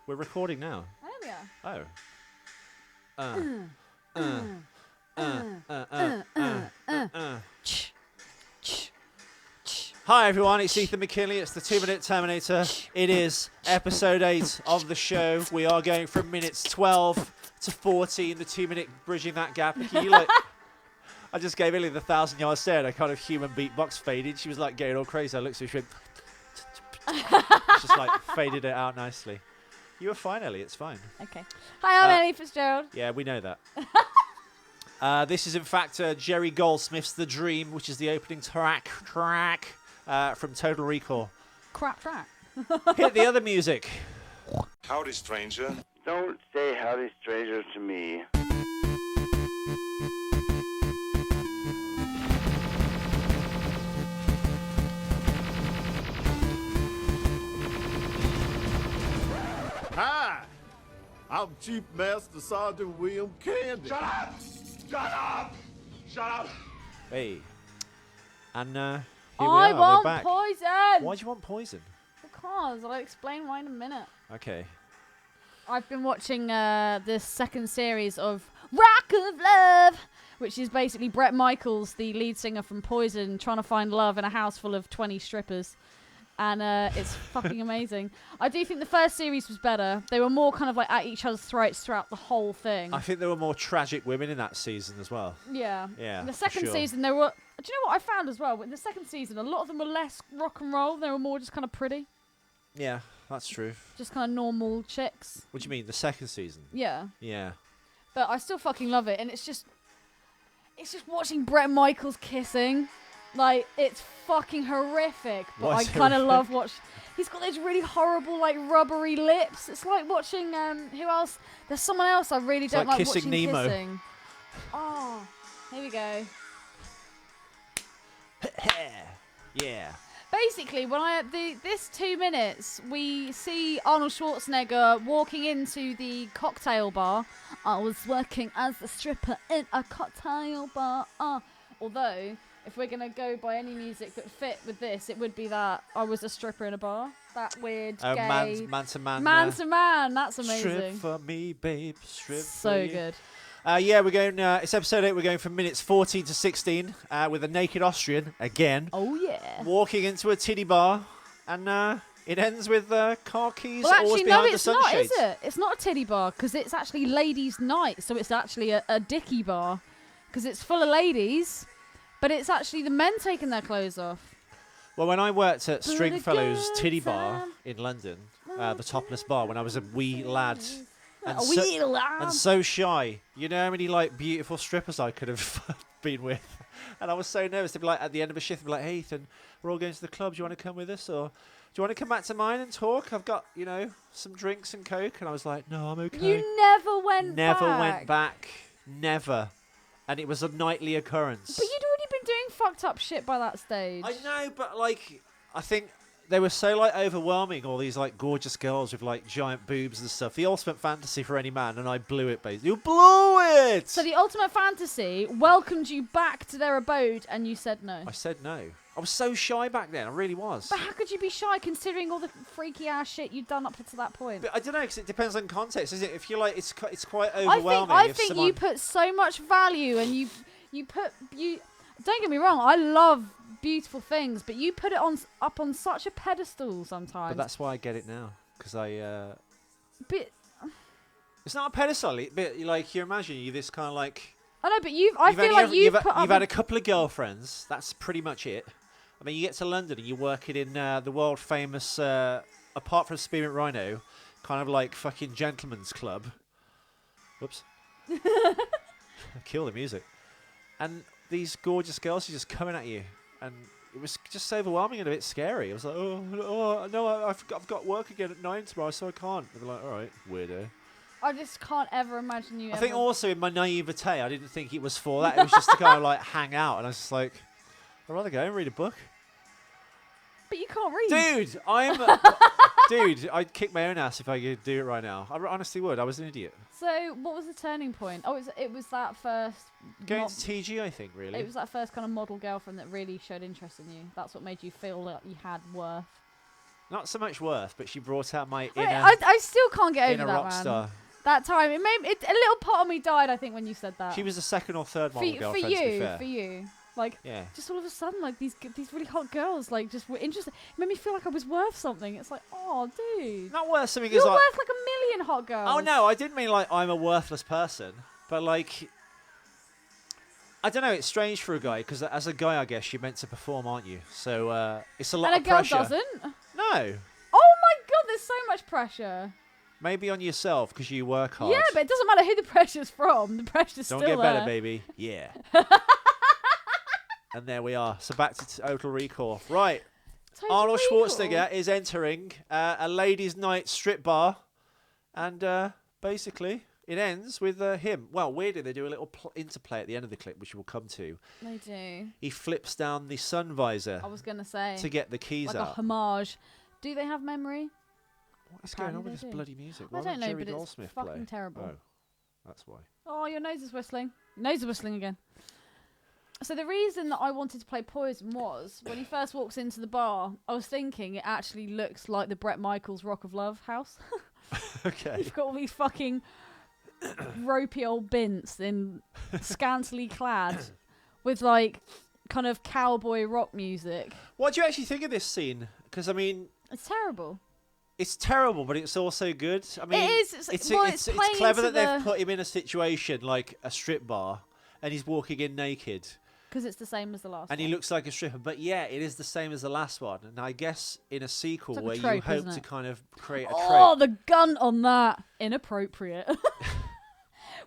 We're recording now. Oh, yeah. Oh. Hi everyone, it's Ethan McKinley. It's the 2-Minute Terminator. It is episode 8 of the show. We are going from minutes 12 to 14, the 2-minute bridging that gap. Can you I just gave Illy the 1,000-yard stare and a kind of human beatbox faded. She was like getting all crazy. I looked at her, she went just like faded it out nicely. You were fine, Ellie. It's fine. Okay. Hi, I'm Ellie Fitzgerald. Yeah, we know that. This is, in fact, Jerry Goldsmith's The Dream, which is the opening track from Total Recall. Crap track. Hit the other music. Howdy, stranger. Don't say howdy, stranger, to me. Hi, I'm Chief Master Sergeant William Candy. Shut up! Shut up! Shut up! Hey. And here I we are. We're want back. poison. Why do you want poison? Because I'll explain why in a minute. Okay. I've been watching this second series of Rock of Love, which is basically Bret Michaels, the lead singer from Poison, trying to find love in a house full of 20 strippers. And it's fucking amazing. I do think the first series was better. They were more kind of like at each other's throats throughout the whole thing. I think there were more tragic women in that season as well. Yeah. Yeah. In the for second sure. season, there were... Do you know what I found as well? In the second season, a lot of them were less rock and roll. They were more just kind of pretty. Yeah, that's true. Just kind of normal chicks. What do you mean, the second season? Yeah. Yeah. But I still fucking love it. And it's just watching Bret Michaels kissing. Like, it's fucking horrific. But What's I kind of horrific? love watch. He's got those really horrible, like, rubbery lips. It's like watching, who else? There's someone else I really don't like like kissing watching Nemo. kissing. Oh, here we go. Yeah. Basically, when this 2 minutes, we see Arnold Schwarzenegger walking into the cocktail bar. I was working as a stripper in a cocktail bar. Although, if we're gonna go by any music that fit with this, it would be that I was a stripper in a bar. That weird Oh, gay man to man. man to man. That's amazing. Strip for me, babe. Strip for So you. good. Yeah, we're going. It's episode 8. We're going from minutes 14 to 16 with a naked Austrian again, Oh yeah. walking into a titty bar, and it ends with car keys Well, always actually, no, behind the it's not, sunshades. is it? It's not a titty bar because it's actually ladies' night, so it's actually a dicky bar because it's full of ladies, but it's actually the men taking their clothes off. Well, when I worked at But a Stringfellow's good Titty Bar time. in London, the topless bar, when I was a wee lad, and, A so, wee lamb. and so shy, you know how many like beautiful strippers I could have been with, and I was so nervous. They'd be like at the end of a shift, they'd be like, "Hey, Ethan, we're all going to the club. Do you want to come with us, or do you want to come back to mine and talk? I've got some drinks and coke." And I was like, "No, I'm okay." You never went Never back. went back. Never. And it was a nightly occurrence. But you'd already been doing fucked up shit by that stage. I know, but like, I think they were so like overwhelming. All these like gorgeous girls with like giant boobs and stuff. The ultimate fantasy for any man, and I blew it. Basically, you blew it. So the ultimate fantasy welcomed you back to their abode, and you said no. I said no. I was so shy back then. I really was. But how could you be shy considering all the freaky ass shit you'd done up to that point? But I don't know, because it depends on context, isn't it? If you're like, it's quite I overwhelming. think if you someone... put so much value, and you don't get me wrong, I love beautiful things, but you put it up on such a pedestal sometimes. But that's why I get it now, because I. But It's not a pedestal, but like you imagine you this kind of like. I know, but I feel like you've put up. You've had a couple of girlfriends. That's pretty much it. I mean, you get to London and you work it in the world famous, apart from Spearmint Rhino, kind of like fucking gentleman's club. Whoops. Kill the music. And these gorgeous girls are just coming at you, and it was just overwhelming and a bit scary. I was like, oh no, I've got work again at 9 tomorrow, so I can't. And they're like, all right, weirdo. I just can't ever imagine you. I think also in my naivete, I didn't think it was for that. It was just to kind of like hang out, and I was just like, I'd rather go and read a book. But you can't read. Dude, I'd kick my own ass if I could do it right now. I honestly would. I was an idiot. So what was the turning point? Oh, it was that first. Going to TG, I think, really. It was that first kind of model girlfriend that really showed interest in you. That's what made you feel that you had worth. Not so much worth, but she brought out my inner, I still can't get over inner that, rock man. star. That time, a little part of me died, I think, when you said that. She was the second or third model for girlfriend, to be fair. you. Like, Yeah. just all of a sudden, like, these really hot girls, like, just were interested. It made me feel like I was worth something. It's like, oh, dude. Not worth something You're is like... worth like a million hot girls. Oh, no, I didn't mean like I'm a worthless person. But, like... I don't know, it's strange for a guy, because as a guy, I guess, you're meant to perform, aren't you? So, it's a lot And of a girl pressure. doesn't? No. Oh, my God, there's so much pressure. Maybe on yourself, because you work hard. Yeah, but it doesn't matter who the pressure's from. The pressure's Don't still get there. better, baby. Yeah. And there we are. So back to Total Recall. Right. Total Arnold Recall. Schwarzenegger is entering a ladies' night strip bar. And basically, it ends with him. Well, weirdly, they do a little interplay at the end of the clip, which we'll come to. They do. He flips down the sun visor I was going to say. to get the keys like out. a homage. Do they have memory? What is going on Apparently with they this do. bloody music? I Why don't won't know, Jerry but it's Goldsmith fucking play? terrible. Oh, that's why. Oh, your nose is whistling. Your nose is whistling again. So the reason that I wanted to play Poison was, when he first walks into the bar, I was thinking it actually looks like the Bret Michaels Rock of Love house. Okay. You've got all these fucking ropey old bints in scantily clad with, like, kind of cowboy rock music. What do you actually think of this scene? Because, I mean... It's terrible. It's terrible, but it's also good. I mean, It is. It's playing clever into that they've put him in a situation like a strip bar, and he's walking in naked, because it's the same as the last and one. he looks like a stripper. But yeah, it is the same as the last one. And I guess in a sequel It's like where a you trope, hope isn't to it? kind of create a Oh, trope. the gun on that. Inappropriate.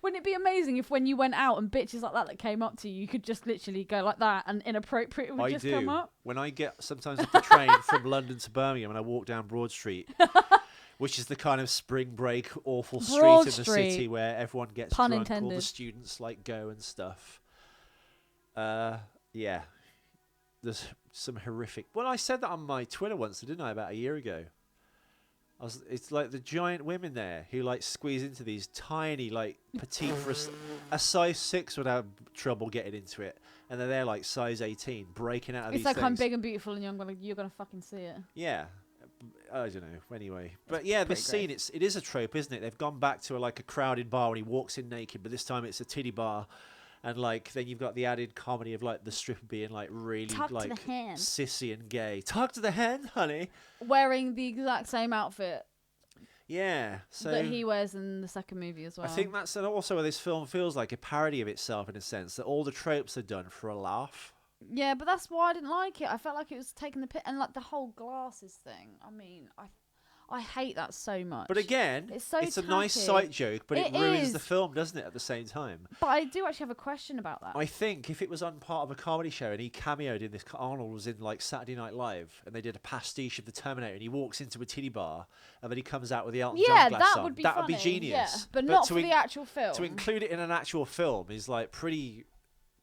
Wouldn't it be amazing if when you went out and bitches like that came up to you, you could just literally go like that and inappropriate would I just do. come up? When I get sometimes off the train from London to Birmingham, and I walk down Broad Street. Which is the kind of spring break awful Broad street in the Street. city where everyone gets Pun drunk, all the intended. students like go and stuff. Yeah, there's some horrific. Well, I said that on my Twitter once, didn't I? About a year ago. It's like the giant women there who like squeeze into these tiny, like petite. A size 6 would have trouble getting into it, and they're there like size 18, breaking out of It's these like things. I'm big and beautiful and you're gonna fucking see it. Yeah. I don't know. Anyway, but yeah, this pretty scene it is a trope, isn't it? They've gone back to like a crowded bar when he walks in naked, but this time it's a titty bar, and like then you've got the added comedy of like the stripper being like really Talk to like the hand. sissy and gay. Talk to the hand, honey. Wearing the exact same outfit Yeah. So that he wears in the second movie as well. I think that's also where this film feels like a parody of itself in a sense that all the tropes are done for a laugh. Yeah, but that's why I didn't like it. I felt like it was taking the piss, and like the whole glasses thing. I mean, I hate that so much. But again, it's so a nice tacky. sight joke, but it ruins is. the film, doesn't it? At the same time. But I do actually have a question about that. I think if it was on part of a comedy show and he cameoed in this, Arnold was in like Saturday Night Live and they did a pastiche of the Terminator and he walks into a titty bar and then he comes out with the Elton John glasses that on. would be That would be funny, genius. Yeah, but not to for the actual film. To include it in an actual film is like pretty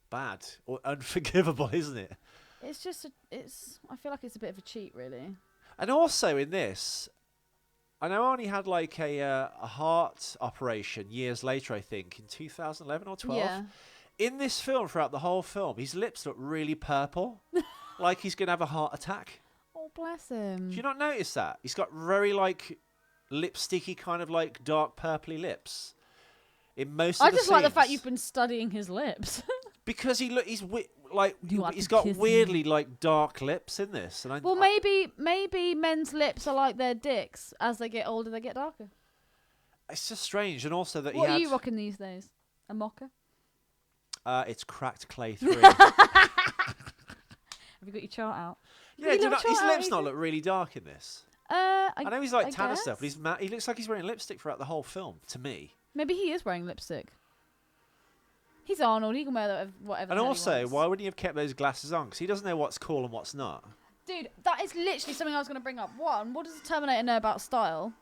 bad or unforgivable, isn't it? It's just, I feel like it's a bit of a cheat, really. And also in this, I know I only had like a heart operation years later, I think, in 2011 or 12. Yeah. In this film, throughout the whole film, his lips look really purple, like he's going to have a heart attack. Oh, bless him. Do you not notice that? He's got very like lipsticky kind of like dark purpley lips. In most of I the just like the fact scenes. you've been studying his lips. Because he's You have he's to got kiss weirdly like dark lips in this, and Well, maybe men's lips are like their dicks. As they get older, they get darker. it's just strange, and also that What he are had. you rocking these days? A mocha? It's Cracked Clay 3. Have you got your chart out? Yeah, You do look not, his chart lips out, not Ethan. look really dark in this. I know he's like I tan and stuff, but guess. he looks like he's wearing lipstick throughout the whole film. To me, Maybe he is wearing lipstick. He's Arnold. He can wear whatever. and the hell he also, wants. why wouldn't he have kept those glasses on? Because he doesn't know what's cool and what's not. Dude, that is literally something I was going to bring up. One, what does the Terminator know about style?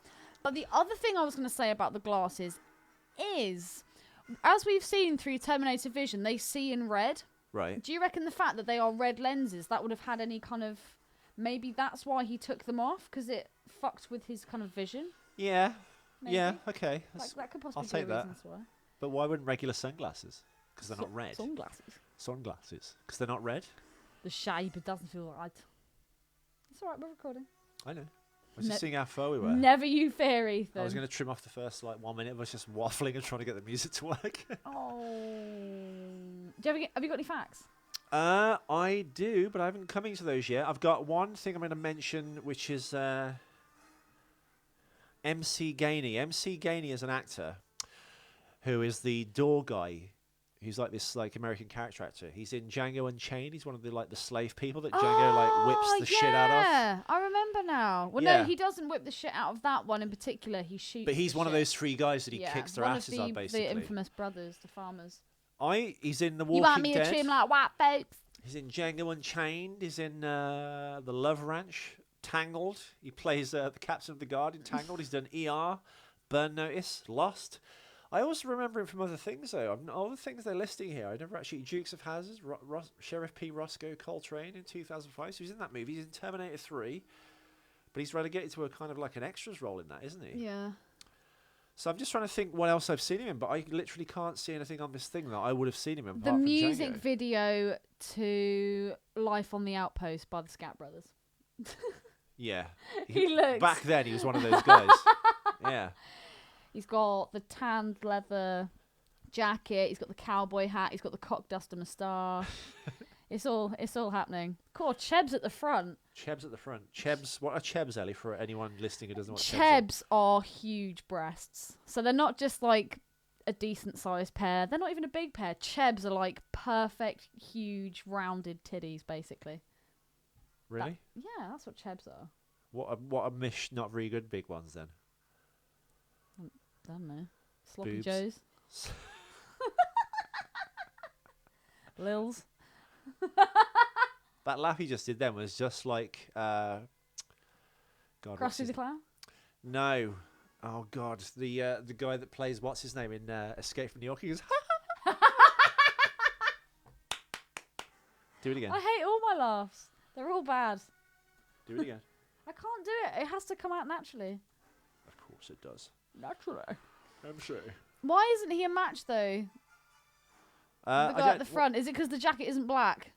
But the other thing I was going to say about the glasses is, as we've seen through Terminator Vision, they see in red. Right. Do you reckon the fact that they are red lenses, that would have had any kind of... Maybe that's why he took them off, because it fucked with his kind of vision? Yeah. Maybe. Yeah. Okay. That could possibly I'll take be a that. reason as well. But why wouldn't regular sunglasses? Because they're not red. Sunglasses. Sunglasses. Because they're not red. The shape, it doesn't feel right. It's alright, we're recording. I know. was just seeing how far we were. Never you fear, Ethan. I was going to trim off the first 1 minute of us just waffling and trying to get the music to work. Oh. Have you got any facts? I do, but I haven't coming to those yet. I've got one thing I'm going to mention, which is MC Gainey. MC Gainey is an actor who is the door guy. He's like this American character actor. He's in Django Unchained. He's one of the slave people that Django whips the shit out of. Yeah, I remember now. Well, no, he doesn't whip the shit out of that one in particular. He shoots. But he's one of shit. those 3 guys that he kicks their asses on, basically. The infamous brothers, the farmers. He's in The Walking Dead. You want me to treat him like white folks? He's in Django Unchained. He's in The Love Ranch, Tangled. He plays the captain of the guard in Tangled. He's done ER, Burn Notice, Lost. I also remember him from other things, though. All the things they're listing here, I never actually... Dukes of Hazzard, Sheriff P. Roscoe Coltrane in 2005. So he's in that movie. He's in Terminator 3. But he's relegated to a kind of like an extras role in that, isn't he? Yeah. So I'm just trying to think what else I've seen him in, but I literally can't see anything on this thing that I would have seen him in. The music video to Life on the Outpost by the Scat Brothers. Yeah. He looks... Back then, he was one of those guys. Yeah. He's got the tanned leather jacket. He's got the cowboy hat. He's got the cock duster moustache. It's all happening. Cool. Chebs at the front. Chebs at the front. Chebs. What are Chebs, Ellie, for anyone listening who doesn't know what Chebs are huge breasts. So they're not just like a decent sized pair. They're not even a big pair. Chebs are like perfect, huge, rounded titties, basically. Really? Yeah, that's what Chebs are. What a mish, not very good big ones then. Don't know. Sloppy Boobs. Joes. Lils. That laugh he just did then was just like God. Krusty the Clown? No. Oh God, the guy that plays what's his name in Escape from New York. He goes. Do it again. I hate all my laughs. They're all bad. Do it again. I can't do it. It has to come out naturally. Of course it does. Naturally. I'm sure. Why isn't he a match though? The guy at the front. Is it because the jacket isn't black?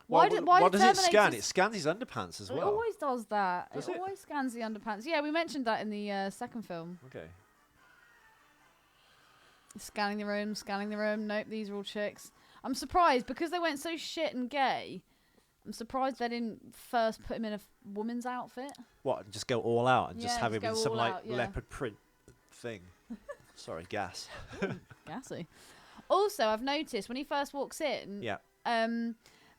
Why does it scan? Terminators- It scans his underpants as It well. always does that. Does it it? always scans the underpants. Yeah, we mentioned that in the second film. Okay. Scanning the room. Nope, these are all chicks. I'm surprised because they went so shit and gay. I'm surprised they didn't first put him in a woman's outfit. What? And just go all out and Yeah, just have just him in go some all like out, yeah. leopard print thing. Sorry, gas. Gassy. Also, I've noticed when he first walks in, Yeah.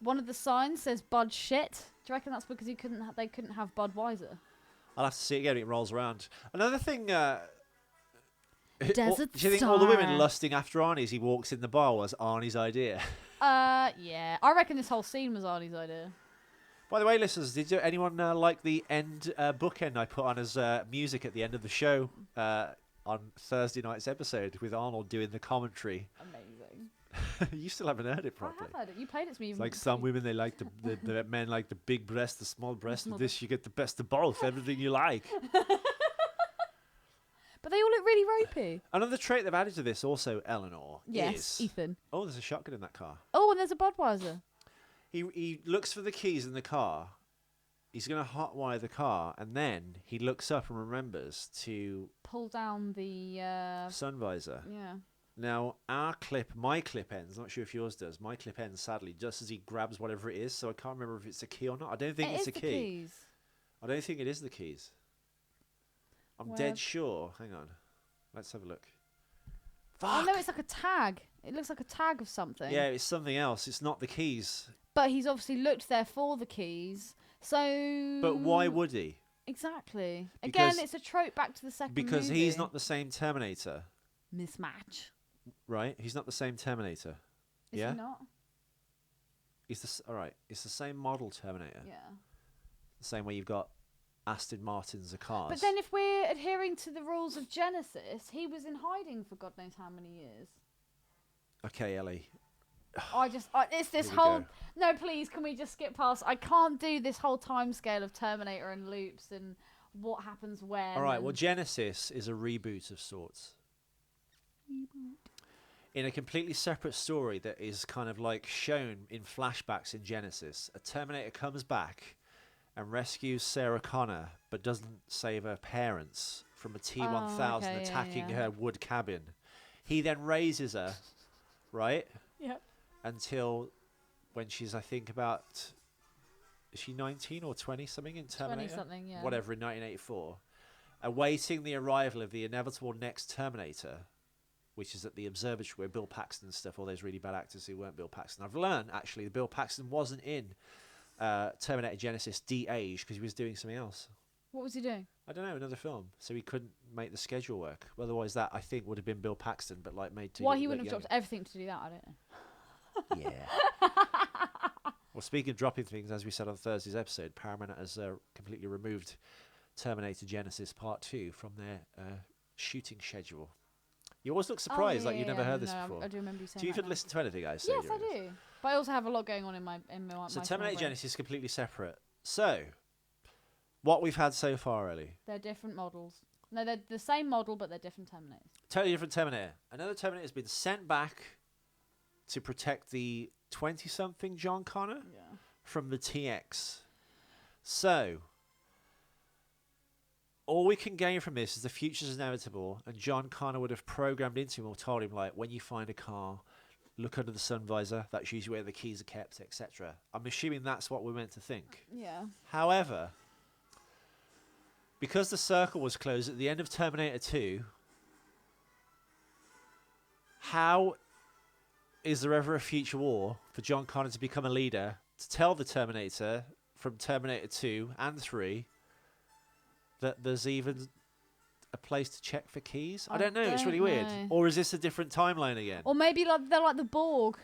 one of the signs says Bud shit. Do you reckon that's because they couldn't have Budweiser? I'll have to see it again when it rolls around. Another thing. Desert do you think all the women Star. lusting after Arnie as he walks in the bar was Arnie's idea? Yeah. I reckon this whole scene was Arnie's idea. By the way, listeners, did anyone like the end bookend I put on as music at the end of the show on Thursday night's episode with Arnold doing the commentary? Amazing. You still haven't heard it properly. I have heard it. You played it to me. It's like some women, they like the men like the big breast, the small breast. With this, you get the best of both. Everything you like. But they all look really ropey. Another trait they've added to this also, Eleanor, Yes, is... Ethan. Oh, there's a shotgun in that car. Oh, and there's a Budweiser. He looks for the keys in the car. He's going to hotwire the car, and then he looks up and remembers to... Pull down the... sun visor. Yeah. Now, my clip ends, not sure if yours does, my clip ends, sadly, just as he grabs whatever it is, so I can't remember if it's a key or not. I don't think it's a key. Keys. I don't think it is the keys. I'm Well- dead sure. Hang on. Let's have a look. Oh Fuck! no, it's like a tag. It looks like a tag of something. Yeah, it's something else. It's not the keys. But he's obviously looked there for the keys. So... But why would he? Exactly. Again, Because- it's a trope back to the second Because movie. he's not the same Terminator, Mismatch. right? He's not the same Terminator. Is Yeah? he not? All right. It's the same model Terminator. Yeah. The same way you've got Aston Martins, the cars. But then if we're adhering to the rules of Genesis, he was in hiding for God knows how many years. Okay, Ellie. It's this Here we whole... go. No, please, can we just skip past... I can't do this whole time scale of Terminator and loops and what happens when. All right. and- Well, Genesis is a reboot of sorts. In a completely separate story that is kind of like shown in flashbacks in Genesis, a Terminator comes back and rescues Sarah Connor, but doesn't save her parents from a T-1000 okay, attacking yeah. her wood cabin. He then raises her, right? Yep. Until when she's, I think, about... Is she 19 or 20 something in Terminator? 20-something, yeah. Whatever, in 1984. Awaiting the arrival of the inevitable next Terminator, which is at the observatory where Bill Paxton and stuff, all those really bad actors who weren't Bill Paxton. I've learned, actually, that Bill Paxton wasn't in Terminator Genesis de-aged because he was doing something else. What was he doing? I don't know, another film. So he couldn't make the schedule work. Otherwise, that, I think, would have been Bill Paxton, but like made to... Why he wouldn't have dropped everything to do that, I don't know. Yeah. Well, speaking of dropping things, as we said on Thursday's episode, Paramount has completely removed Terminator Genesis Part 2 from their shooting schedule. You always look surprised, like you've never heard this before. I do remember you saying Do you that even now. listen to anything I say? Yes, I during this? do. But I also have a lot going on in my So my Terminator brain. Genesis is completely separate. So, what we've had so far, Ellie? They're different models. No, they're the same model, but they're different Terminators. Totally different Terminator. Another Terminator has been sent back to protect the 20-something John Connor Yeah. from the TX. So, all we can gain from this is the future is inevitable, and John Connor would have programmed into him or told him, like, when you find a car, look under the sun visor. That's usually where the keys are kept, etc. I'm assuming that's what we're meant to think. Yeah. However, because the circle was closed at the end of Terminator 2, how is there ever a future war for John Connor to become a leader, to tell the Terminator from Terminator 2 and 3 that there's even a place to check for keys? I don't know. It's really weird. know. Or is this a different timeline again? Or maybe like they're like the Borg.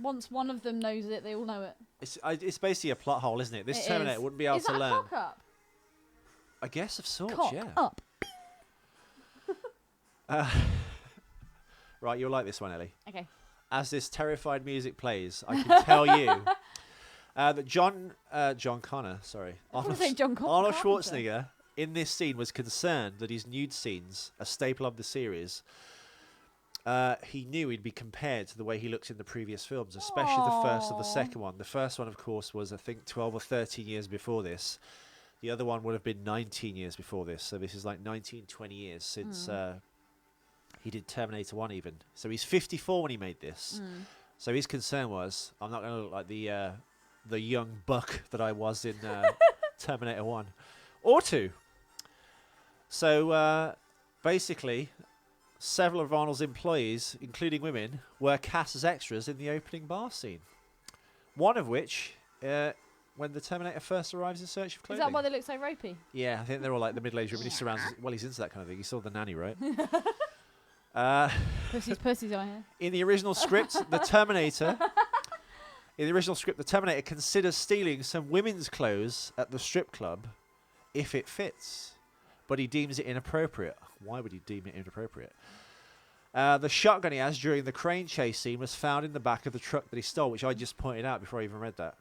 Once one of them knows it, they all know it. It's basically a plot hole, isn't it? This It Terminator is. wouldn't be able Is to that learn. a cock up? I guess of sorts, Cock yeah. up. Right, you'll like this one, Ellie. Okay. As this terrified music plays, I can tell you that John Connor, sorry, I was gonna say John Arnold Carpenter. Schwarzenegger in this scene was concerned that his nude scenes, a staple of the series, he knew he'd be compared to the way he looked in the previous films, especially the first and the Aw. second one. The first one, of course, was I think 12 or 13 years before this. The other one would have been 19 years before this. So this is like 19, 20 years since he did Terminator 1 even. So he's 54 when he made this. So his concern was, I'm not going to look like the young buck that I was in Terminator 1 or 2. So basically, several of Arnold's employees, including women, were cast as extras in the opening bar scene. One of which, when the Terminator first arrives in search of Is clothing. that why they look so ropey? Yeah, I think they're all like the middle-aged women. He surrounds. Well, he's into that kind of thing. You saw the nanny, right? Pussies I hear. In the original script, the Terminator. In the original script, the Terminator considers stealing some women's clothes at the strip club, if it fits, but he deems it inappropriate. Why would he deem it inappropriate? The shotgun he has during the crane chase scene was found in the back of the truck that he stole, which I just pointed out before I even read that.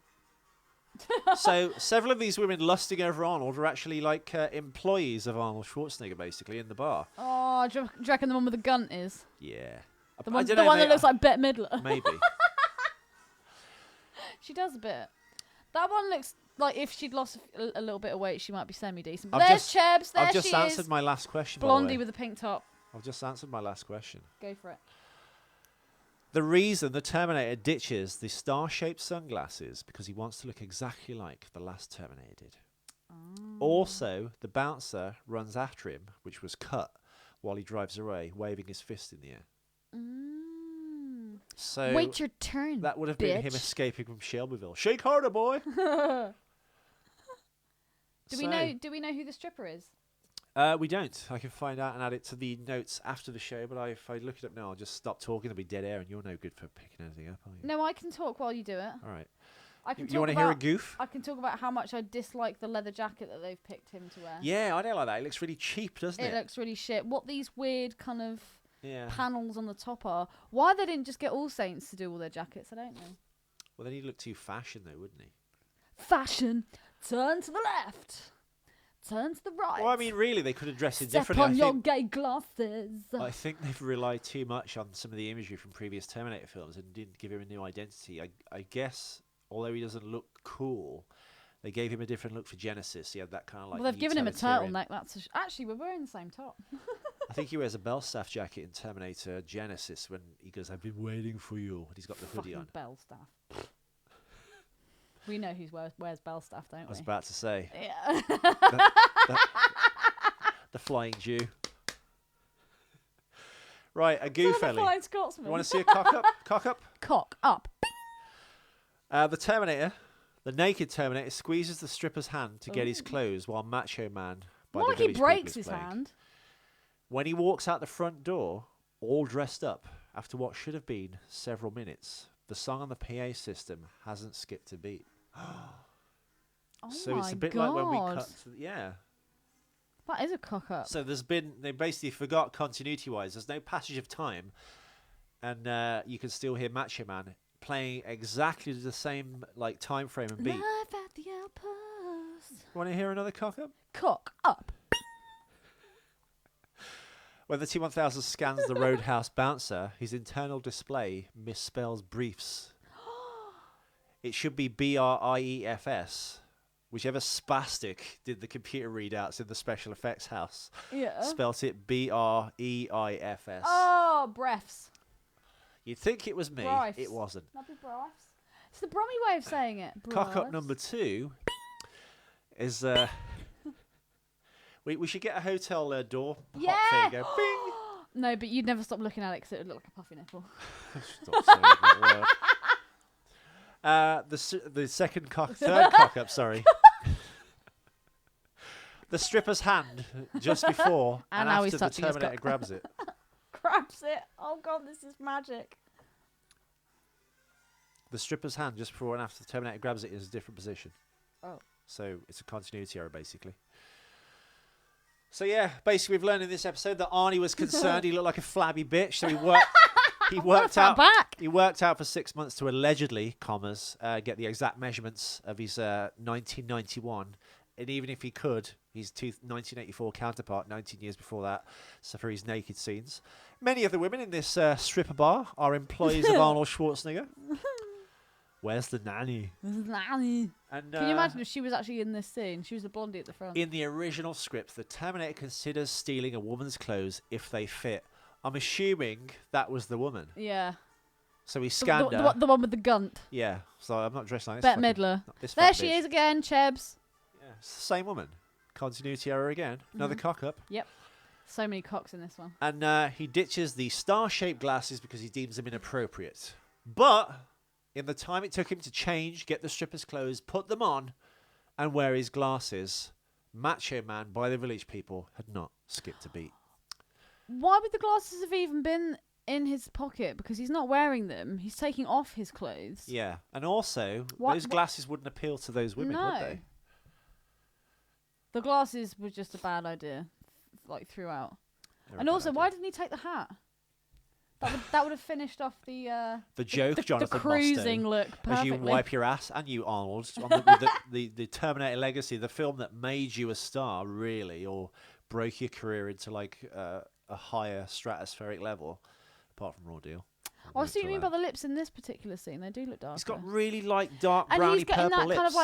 So several of these women lusting over Arnold were actually like employees of Arnold Schwarzenegger, basically, in the bar. Oh, do you reckon the one with the gun is? Yeah. The I one, don't the know, one that mate, looks like Bette Midler. Maybe. She does a bit. That one looks like if she'd lost a little bit of weight, she might be semi-decent. But I've there's just- Chebs, there I've just she answered is. my last question, by the Blondie way. with a pink top. I've just answered my last question. Go for it. The reason the Terminator ditches the star-shaped sunglasses because he wants to look exactly like the last Terminator did. Also, the bouncer runs after him, which was cut, while he drives away, waving his fist in the air. So Wait your turn. that would have been him bitch. escaping from Shelbyville. Shake harder, boy. Do we know who the stripper is? We don't. I can find out and add it to the notes after the show, but if I look it up now, I'll just stop talking. There'll be dead air, and you're no good for picking anything up, are you? No, I can talk while you do it. All right. I can You want to hear a goof? I can talk about how much I dislike the leather jacket that they've picked him to wear. Yeah, I don't like that. It looks really cheap, doesn't It it? looks really shit. What these weird kind of Yeah. panels on the top are. Why they didn't just get All Saints to do all their jackets, I don't know. Well, then he'd look too fashion, though, wouldn't he? Fashion. Turn to the left. Turn to the right. Well, I mean, really, they could have dressed it Step differently. on your gay glasses. I think they've relied too much on some of the imagery from previous Terminator films and didn't give him a new identity. I guess, although he doesn't look cool, They gave him a different look for Genesis. He had that kind of like. Well, they've given him a utilitarian- turtleneck. Actually, we're wearing the same top. I think he wears a Belstaff jacket in Terminator Genesis when he goes, "I've been waiting for you." And he's got the hoodie Fucking on. bell staff. We know who wears bell staff, don't I was we? about to say Yeah. the Flying Jew. Right, a goof The Ellie. Flying Scotsman. You want to see a cock up? Cock up. Cock up. The Terminator, the naked Terminator, squeezes the stripper's hand to get his clothes while Macho Man. By More the like he Village People breaks is his playing. hand. When he walks out the front door, all dressed up, after what should have been several minutes, the song on the PA system hasn't skipped a beat. Oh So my it's a bit God. like when we cut to yeah. That is a cock up. So they basically forgot continuity-wise. There's no passage of time, and you can still hear Macho Man playing exactly the same like time frame and beat. Live at the outpost. Want to hear another cock up? Cock up. When the T-1000 scans the Roadhouse bouncer, his internal display misspells briefs. It should be BRIEFS. Whichever spastic did the computer readouts in the special effects house Yeah. spelt it BREIFS. Oh, breaths. You'd think it was me. Briefs. It wasn't. That'd be breaths. It's the Brummy way of saying it. Cock up Breaths. number 2 is we should get a hotel door pop Yeah. thing. Go bing. No, but you'd never stop looking at it because it would look like a puffy nipple. Stop saying that word. The third cock up, sorry. The stripper's hand just before And and now he's after the touching his Terminator cock. grabs it. Grabs it. Oh God, this is magic. The stripper's hand just before and after the Terminator grabs it is a different position. Oh. So it's a continuity error, basically. So yeah, basically we've learned in this episode that Arnie was concerned he looked like a flabby bitch, so he worked. He worked Fat out. back. He worked out for 6 months to allegedly, get the exact measurements of his 1991, and even if he could, his 1984 counterpart, 19 years before that, so for his naked scenes. Many of the women in this stripper bar are employees of Arnold Schwarzenegger. Where's the nanny? Nanny. And Can you imagine if she was actually in this scene? She was the blondie at the front. in the original script, the Terminator considers stealing a woman's clothes if they fit. I'm assuming that was the woman. Yeah. So he The, scanned the, her. the one with the gunt. Yeah, so I'm not dressed like this. Bette fucking- Midler. not this There fat she bitch. is again, Chebs. Yeah, it's the same woman. Continuity error again. Another cock up. Yep. So many cocks in this one. And he ditches the star-shaped glasses because he deems them inappropriate. But in the time it took him to change, get the stripper's clothes, put them on, and wear his glasses, Macho Man by the Village People had not skipped a beat. Why would the glasses have even been in his pocket? Because he's not wearing them. He's taking off his clothes. Yeah, and also What- those glasses wouldn't appeal to those women, would they? The glasses were just a bad idea, like throughout. They're a And bad also, idea. why didn't he take the hat? That would have finished off the joke, the Jonathan cruising Mostow, look perfectly. as you wipe your ass, and you Arnold, on the Terminator Legacy, the film that made you a star, really, or broke your career into like a higher stratospheric level, apart from Raw Deal. I was thinking about the lips in this particular scene. They do look darker. He's got really like dark and browny he's getting purple that lips. kind of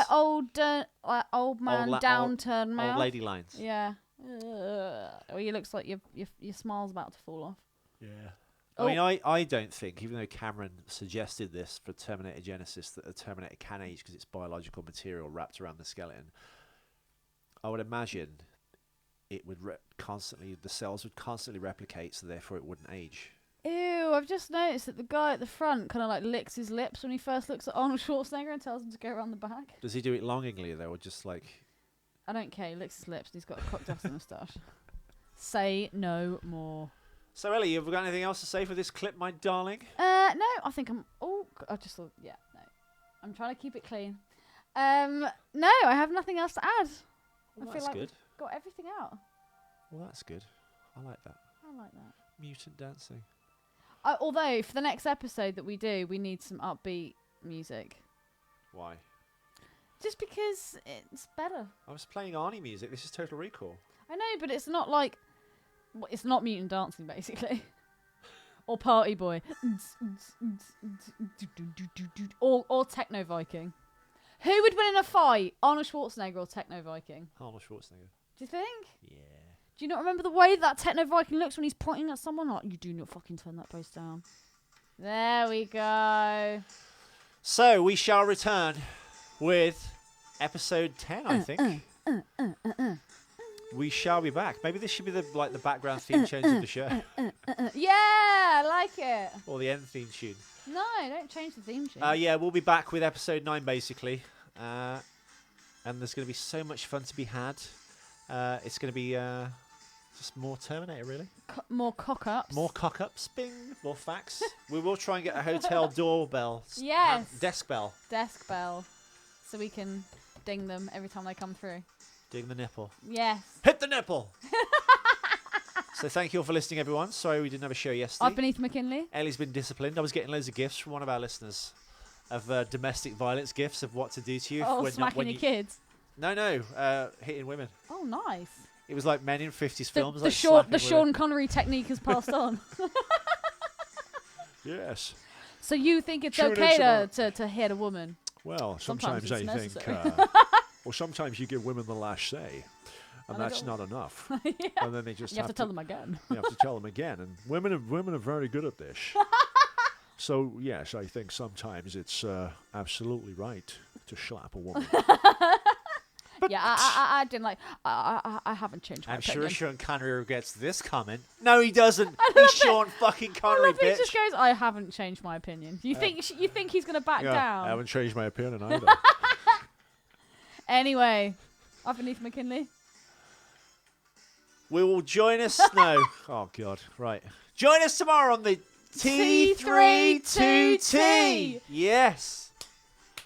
like old man downturn mouth. Old lady lines. Yeah. Or he looks like your smile's about to fall off. Yeah. Oh. I mean, I don't think, even though Cameron suggested this for Terminator Genesis, that the Terminator can age because it's biological material wrapped around the skeleton. I would imagine it would the cells would constantly replicate, so therefore it wouldn't age. Ew, I've just noticed that the guy at the front kind of like licks his lips when he first looks at Arnold Schwarzenegger and tells him to go around the back. Does he do it longingly though, or just like? I don't care, he licks his lips and he's got a cocked ass moustache. Say no more. So Ellie, have we got anything else to say for this clip, my darling? No, I think I'm. Oh, I just thought. Yeah, no. I'm trying to keep it clean. No, I have nothing else to add. Well, I that's feel like good. we've got everything out. Well, that's good. I like that. I like that. Mutant dancing. Although for the next episode that we do, we need some upbeat music. Why? Just because it's better. I was playing Arnie music. This is Total Recall. I know, but it's not like. Well, it's not mutant dancing, basically. Or Party Boy. Or Techno Viking. Who would win in a fight? Arnold Schwarzenegger or Techno Viking? Arnold Schwarzenegger. Do you think? Yeah. Do you not remember the way that Techno Viking looks when he's pointing at someone? Like, you do not fucking turn that post down. There we go. So we shall return with episode 10, I think. We shall be back. Maybe this should be the background theme change of the show. Yeah, I like it. Or the end theme tune. No, don't change the theme tune. Yeah, we'll be back with episode 9, basically. And there's going to be so much fun to be had. It's going to be just more Terminator, really. More cock-ups. More cock-ups, bing, more facts. We will try and get a hotel doorbell. Yes. Desk bell. Desk bell. So we can ding them every time they come through. Ding the nipple. Yes. Hit the nipple! So thank you all for listening, everyone. Sorry we didn't have a show yesterday. I've been Ethan McKinley. Ellie's been disciplined. I was getting loads of gifts from one of our listeners of domestic violence gifts of what to do to you. Oh, smacking your kids. No, hitting women. Oh, nice. It was like men in 50s films. The Sean Connery technique has passed on. Yes. So you think it's Tune okay into to hit a woman? Well, Sometimes sometimes I it's think, necessary. well, sometimes you give women the last say, and And I that's don't- not enough. Yeah. And then they just You have to tell them again. You have to tell them again, and women are very good at this. So yes, I think sometimes it's absolutely right to slap a woman. Yeah, I didn't like. I haven't changed my I'm opinion. sure Sean Connery regrets this comment. No, he doesn't. He's Sean fucking I Connery, love that he bitch. just goes, I haven't changed my opinion. You think he's gonna back Yeah, down? I haven't changed my opinion either. Anyway, I've been Ethan McKinley. We will join us. No. Oh, God. Right. Join us tomorrow on the T32T. Yes.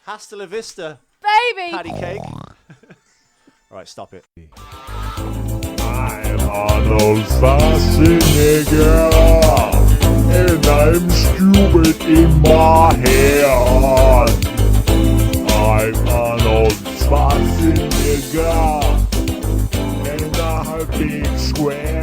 Hasta la vista, Baby! patty cake. All right, stop it. I'm Arnold Schwarzenegger, and I'm stupid in my head. I'm Arnold Schwarzenegger, and I have big square